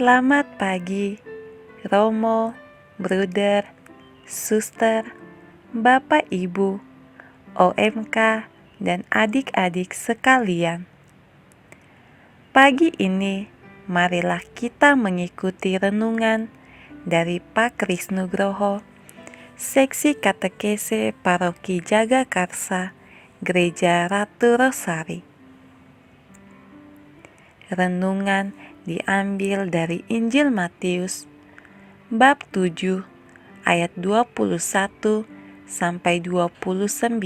Selamat pagi, Romo, Bruder, Suster, Bapak Ibu, OMK, dan adik-adik sekalian. Pagi ini, marilah kita mengikuti renungan dari Pak Kris Nugroho, Seksi Katekese Paroki Jagakarsa, Gereja Ratu Rosari. Renungan diambil dari Injil Matius bab 7 ayat 21 sampai 29.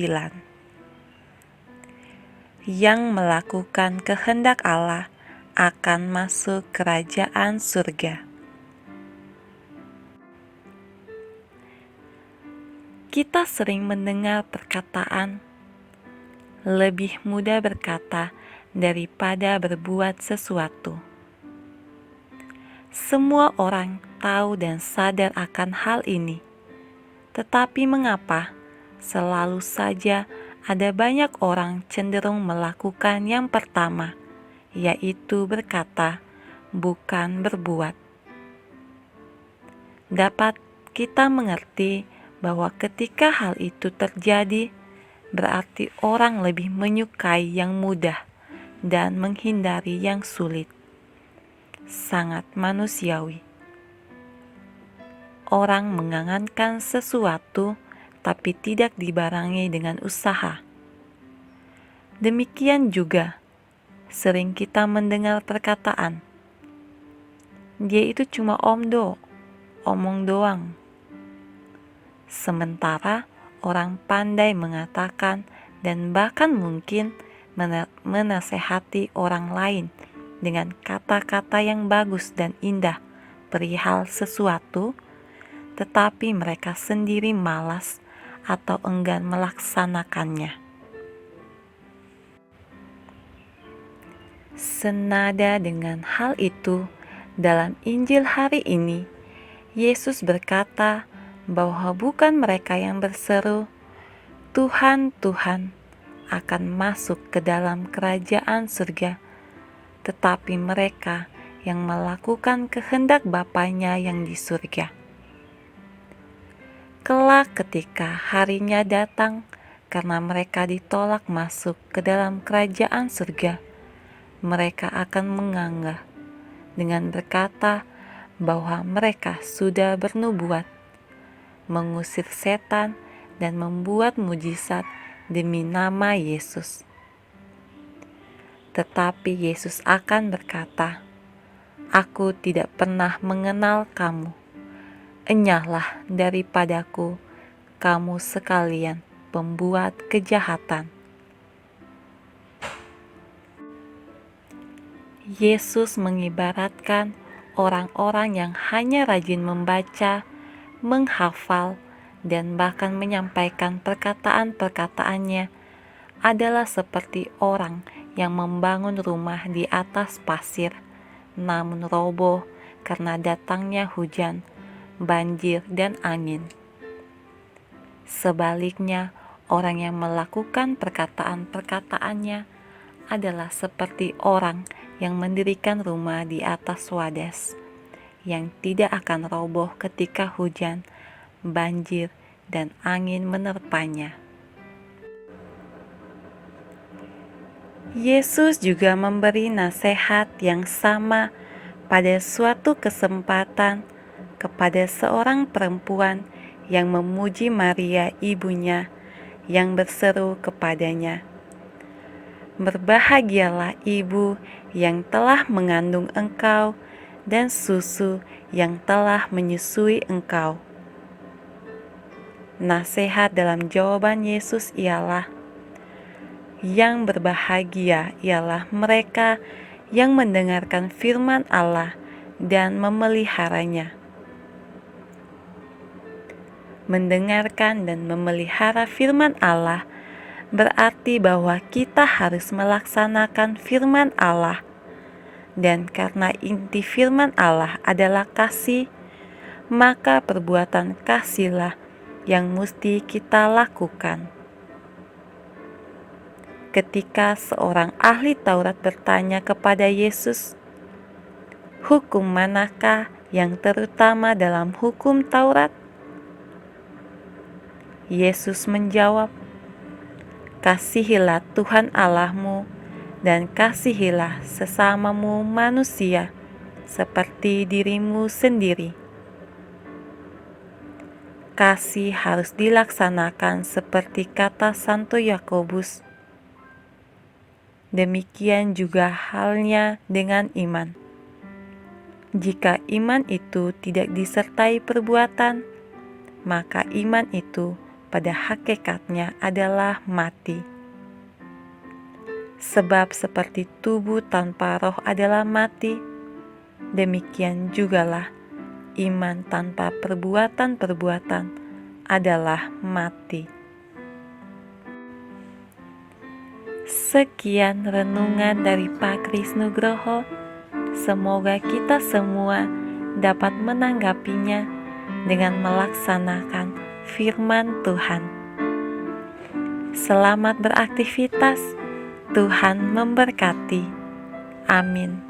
Yang melakukan kehendak Allah akan masuk kerajaan surga. Kita sering mendengar perkataan, lebih mudah berkata daripada berbuat sesuatu. Semua orang tahu dan sadar akan hal ini. Tetapi mengapa selalu saja ada banyak orang cenderung melakukan yang pertama, yaitu berkata, bukan berbuat? Dapat kita mengerti bahwa ketika hal itu terjadi, berarti orang lebih menyukai yang mudah dan menghindari yang sulit. Sangat manusiawi. Orang mengangankan sesuatu tapi tidak dibarengi dengan usaha. Demikian juga, sering kita mendengar perkataan, dia itu cuma omong doang. Sementara orang pandai mengatakan dan bahkan mungkin menasehati orang lain dengan kata-kata yang bagus dan indah perihal sesuatu, tetapi mereka sendiri malas atau enggan melaksanakannya. Senada dengan hal itu, dalam Injil hari ini, Yesus berkata bahwa bukan mereka yang berseru, "Tuhan, Tuhan," akan masuk ke dalam kerajaan surga, tetapi mereka yang melakukan kehendak Bapanya yang di surga. Kelak ketika harinya datang, karena mereka ditolak masuk ke dalam kerajaan surga, mereka akan menganggah dengan berkata bahwa mereka sudah bernubuat, mengusir setan, dan membuat mujizat demi nama Yesus. Tetapi Yesus akan berkata, "Aku tidak pernah mengenal kamu. Enyahlah daripadaku, kamu sekalian pembuat kejahatan." Yesus mengibaratkan orang-orang yang hanya rajin membaca, menghafal, dan bahkan menyampaikan perkataan-perkataannya adalah seperti orang yang membangun rumah di atas pasir, namun roboh karena datangnya hujan, banjir, dan angin. Sebaliknya, orang yang melakukan perkataan-perkataannya adalah seperti orang yang mendirikan rumah di atas wadas, yang tidak akan roboh ketika hujan, banjir, dan angin menerpanya. Yesus juga memberi nasihat yang sama pada suatu kesempatan kepada seorang perempuan yang memuji Maria ibunya, yang berseru kepadanya, "Berbahagialah ibu yang telah mengandung engkau dan susu yang telah menyusui engkau." Nasihat dalam jawaban Yesus ialah, yang berbahagia ialah mereka yang mendengarkan firman Allah dan memeliharanya. Mendengarkan dan memelihara firman Allah berarti bahwa kita harus melaksanakan firman Allah. Dan karena inti firman Allah adalah kasih, maka perbuatan kasihlah yang mesti kita lakukan. Ketika seorang ahli Taurat bertanya kepada Yesus, Hukum manakah yang terutama dalam hukum Taurat? Yesus menjawab, "Kasihilah Tuhan Allahmu dan kasihilah sesamamu manusia seperti dirimu sendiri." Kasih harus dilaksanakan seperti kata Santo Yakobus. Demikian juga halnya dengan iman. Jika iman itu tidak disertai perbuatan, maka iman itu pada hakikatnya adalah mati. Sebab seperti tubuh tanpa roh adalah mati, demikian jugalah iman tanpa perbuatan-perbuatan adalah mati. Sekian renungan dari Pak Kris Nugroho. Semoga kita semua dapat menanggapinya dengan melaksanakan firman Tuhan. Selamat beraktivitas. Tuhan memberkati. Amin.